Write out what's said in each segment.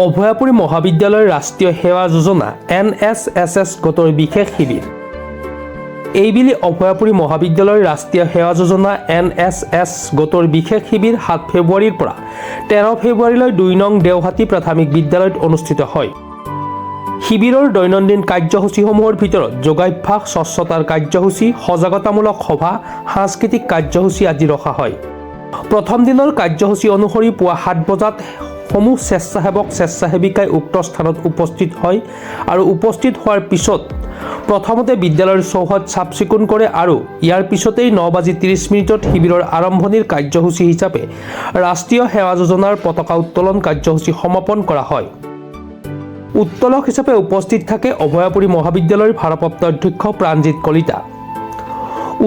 অভয়াপুৰী মহাবিদ্যালয়ৰ ৰাষ্ট্ৰীয় সেৱা যোজনা NSSS গোটৰ বিশেষ শিবিৰ। এইবেলি অভয়াপুৰী মহাবিদ্যালয়ৰ ৰাষ্ট্ৰীয় সেৱা যোজনা NSS গোটৰ বিশেষ শিবিৰ 7 ফেব্ৰুৱাৰীৰ পৰা 13 ফেব্ৰুৱাৰীলৈ 2 নং দেওহাটী প্ৰাথমিক বিদ্যালয়ত অনুষ্ঠিত হয়। শিবিৰৰ দৈনন্দিন কাৰ্যসূচীসমূহৰ ভিতৰত যোগাভ্যাস, স্বচ্ছতাৰ কাৰ্যসূচী, সজাগতামূলক সভা, সাংস্কৃতিক কাৰ্যসূচী আদি ৰখা হয়। প্ৰথম দিনৰ কাৰ্যসূচী অনুসৰি পুৱা 7 বজাত সমূহ স্বেচ্ছাসেৱিকাই উক্ত স্থানত উপস্থিত হয় আৰু উপস্থিত হোৱাৰ পিছত প্ৰথমতে বিদ্যালয়ৰ চৌহদ চাফ চিকুণ কৰে আৰু ইয়াৰ পিছতেই 9:30 শিবিৰৰ আৰম্ভণিৰ কাৰ্যসূচী হিচাপে ৰাষ্ট্ৰীয় সেৱা যোজনাৰ পতাকা উত্তোলন কাৰ্যসূচী সমাপন কৰা হয়। উত্তোলক হিচাপে উপস্থিত থাকে অভয়াপুৰী মহাবিদ্যালয়ৰ ভাৰপ্ৰাপ্ত অধ্যক্ষ প্ৰাণজিৎ কলিতা।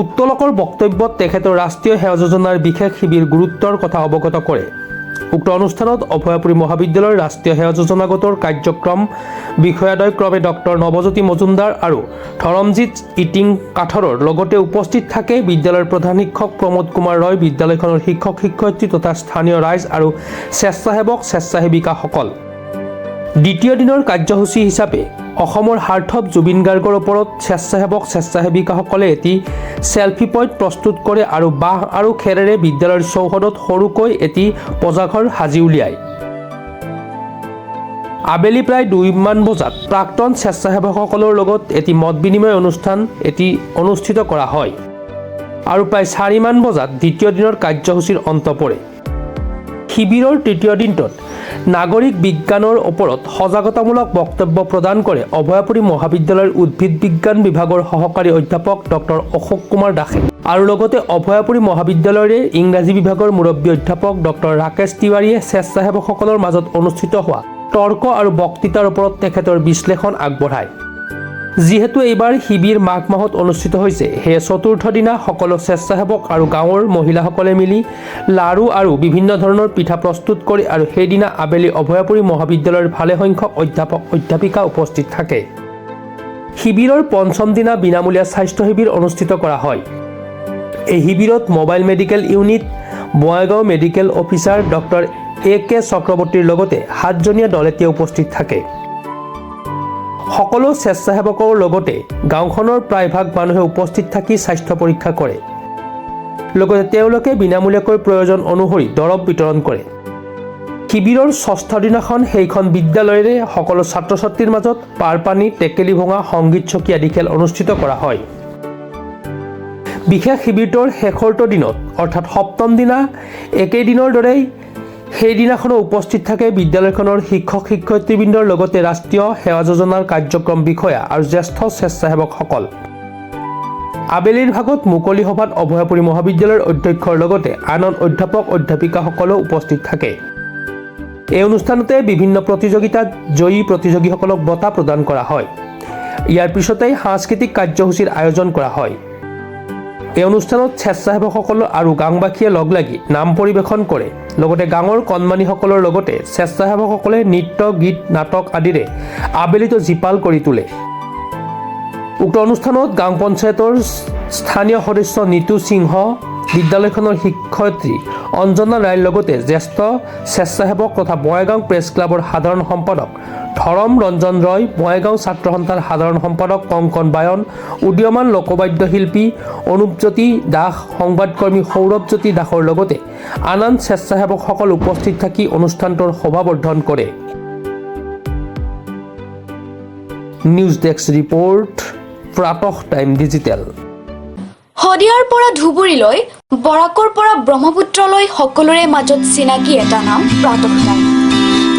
উত্তোলকৰ বক্তব্যত তেখেতৰ ৰাষ্ট্ৰীয় সেৱা যোজনাৰ বিশেষ শিবিৰ গুৰুত্বৰ কথা অৱগত কৰে। উক্ত অনুষ্ঠানত অভয়াপুৰী মহাবিদ্যালয়ৰ ৰাষ্ট্ৰীয় সেৱা যোজনা গোটৰ কাৰ্যক্ৰম বিষয়াদ্বয় ক্ৰমে ডক্টৰ নৱজ্যোতি মজুমদাৰ আৰু ধৰমজিৎ ইটিং কাঠৰৰ লগতে উপস্থিত থাকে বিদ্যালয়ৰ প্ৰধান শিক্ষক প্ৰমোদ কুমাৰ ৰয়, বিদ্যালয়খনৰ শিক্ষক শিক্ষয়িত্ৰী তথা স্থানীয় ৰাইজ আৰু স্বেচ্ছাসেৱিকাসকল। দ্বিতীয় দিনৰ কাৰ্যসূচী হিচাপে অসমৰ হাৰ্থব জুবিন গাৰ্গৰ ওপৰত স্বেচ্ছাসেৱিকাসকলে এটি চেলফি পইণ্ট প্ৰস্তুত কৰে আৰু বাঁহ আৰু খেৰেৰে বিদ্যালয়ৰ চৌহদত সৰুকৈ এটি পজাঘৰ সাজি উলিয়ায়। আবেলি প্ৰায় 2 বজাত প্ৰাক্তন স্বেচ্ছাসেৱকসকলৰ লগত এটি মত বিনিময় অনুষ্ঠান অনুষ্ঠিত কৰা হয় আৰু প্ৰায় 4 বজাত দ্বিতীয় দিনৰ কাৰ্যসূচীৰ অন্ত পৰে। শিবিৰৰ তৃতীয় দিনটোত নাগৰিক বিজ্ঞানৰ ওপৰত সজাগতামূলক বক্তব্য প্ৰদান কৰে অভয়াপুৰী মহাবিদ্যালয়ৰ উদ্ভিদ বিজ্ঞান বিভাগৰ সহকাৰী অধ্যাপক ডক্টৰ অশোক কুমাৰ দাসে আৰু লগতে অভয়াপুৰী মহাবিদ্যালয়ৰে ইংৰাজী বিভাগৰ মুৰব্বী অধ্যাপক ডক্টৰ ৰাকেশ তিৱাৰীয়ে স্বেচ্ছাসেৱকসকলৰ মাজত অনুষ্ঠিত হোৱা তৰ্ক আৰু বক্তৃতাৰ ওপৰত তেখেতৰ বিশ্লেষণ আগবঢ়ায়। যিহেতু এইবাৰ শিবিৰ মাঘ মাহত অনুষ্ঠিত হৈছে, সেয়ে চতুৰ্থ দিনা সকলো স্বেচ্ছাসেৱক আৰু গাঁৱৰ মহিলাসকলে মিলি লাড়ু আৰু বিভিন্ন ধৰণৰ পিঠা প্ৰস্তুত কৰি আৰু সেইদিনা আবেলি অভয়াপুৰী মহাবিদ্যালয়ৰ ভালেসংখ্যক অধ্যাপক অধ্যাপিকা উপস্থিত থাকে। শিবিৰৰ পঞ্চম দিনা বিনামূলীয়া স্বাস্থ্য শিবিৰ অনুষ্ঠিত কৰা হয়। এই শিবিৰত mobile medical unit, Bongaigaon medical officer doctor AK চক্ৰৱৰ্তীৰ লগতে 7জনীয়া দল এতিয়া উপস্থিত থাকে। সকলো স্বেচ্ছাসেৱকৰ লগতে গাঁওখনৰ প্ৰায়ভাগ মানুহে উপস্থিত থাকি স্বাস্থ্য পৰীক্ষা কৰে। লগতে তেওঁলোকে বিনামূলীয়াকৈ প্ৰয়োজন অনুসৰি দৰৱ বিতৰণ কৰে। শিবিৰৰ 6ষ্ঠ দিনাখন সেইখন বিদ্যালয়ৰে সকলো ছাত্ৰ ছাত্ৰীৰ মাজত পাৰপানী, টেকেলি ভঙা, সংগীত চকী আদি খেল অনুষ্ঠিত কৰা হয়। বিশেষ শিবিৰটোৰ শেষৰটো দিনত অৰ্থাৎ 7ম দিনা একেদিনৰ দৰেই সেইদিনাখনো উপস্থিত থাকে বিদ্যালয়খনৰ শিক্ষক শিক্ষয়িত্ৰীবৃন্দৰ লগতে ৰাষ্ট্ৰীয় সেৱা যোজনাৰ কাৰ্যক্ৰম বিষয়া আৰু জ্যেষ্ঠ স্বেচ্ছাসেৱকসকল। আবেলিৰ ভাগত মুকলি সভাত অভয়াপুৰী মহাবিদ্যালয়ৰ অধ্যক্ষৰ লগতে আন অধ্যাপক অধ্যাপিকাসকলো উপস্থিত থাকে। এই অনুষ্ঠানতে বিভিন্ন প্ৰতিযোগিতাত জয়ী প্ৰতিযোগীসকলক বঁটা প্ৰদান কৰা হয়। ইয়াৰ পিছতেই সাংস্কৃতিক কাৰ্যসূচীৰ আয়োজন কৰা হয়। এই অনুষ্ঠানত স্বেচ্ছাসেৱকসকল আৰু গাঁওবাসীয়ে লগ লাগি নাম পৰিৱেশন কৰে। লগতে গাঁৱৰ কণমানিসকলৰ লগতে স্বেচ্ছাসেৱকসকলে নৃত্য, গীত, নাটক আদিৰে আবেলিটো জীপাল কৰি তোলে। উক্ত অনুষ্ঠানত গাঁও পঞ্চায়তৰ স্থানীয় সদস্য নীতু সিংহ, বিদ্যালয়খনৰ শিক্ষয়িত্ৰী অঞ্জনা ৰায়ৰ লগতে জ্যেষ্ঠ স্বেচ্ছাসেৱক তথা বঙাইগাঁও প্ৰেছ ক্লাবৰ সাধাৰণ সম্পাদক ধৰম ৰঞ্জন ৰয়, বঙাইগাঁও ছাত্ৰ সন্থাৰ সাধাৰণ সম্পাদক কংকন বায়ন, উদীয়মান লোকবাদ্য শিল্পী অনুপজ্যোতি দাস, সংবাদকৰ্মী সৌৰভজ্যোতি দাসৰ লগতে আন স্বেচ্ছাসেৱকসকল উপস্থিত থাকি অনুষ্ঠানটোৰ শোভাবৰ্ধন কৰে। নিউজ ডেস্ক ৰিপৰ্ট, প্ৰাতঃ টাইম ডিজিটেল। শদিয়াৰ পৰা ধুবুৰীলৈ, বৰাকৰ পৰা ব্ৰহ্মপুত্ৰলৈ সকলোৰে মাজত চিনাকি এটা নাম প্ৰাতঃ টাইম।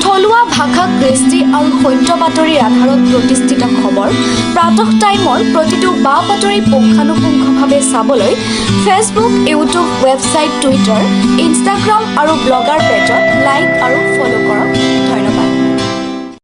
থলুৱা ভাষা, কৃষ্টি আৰু সত্য বাতৰিৰ আধাৰত প্ৰতিষ্ঠিত খবৰ প্ৰাতঃ টাইমৰ প্ৰতিটো বা বাতৰি পুংখানুপুংখভাৱে চাবলৈ Facebook, YouTube, website, Twitter, Instagram আৰু ব্লগাৰ পেজত লাইক আৰু ফ'ল' কৰক।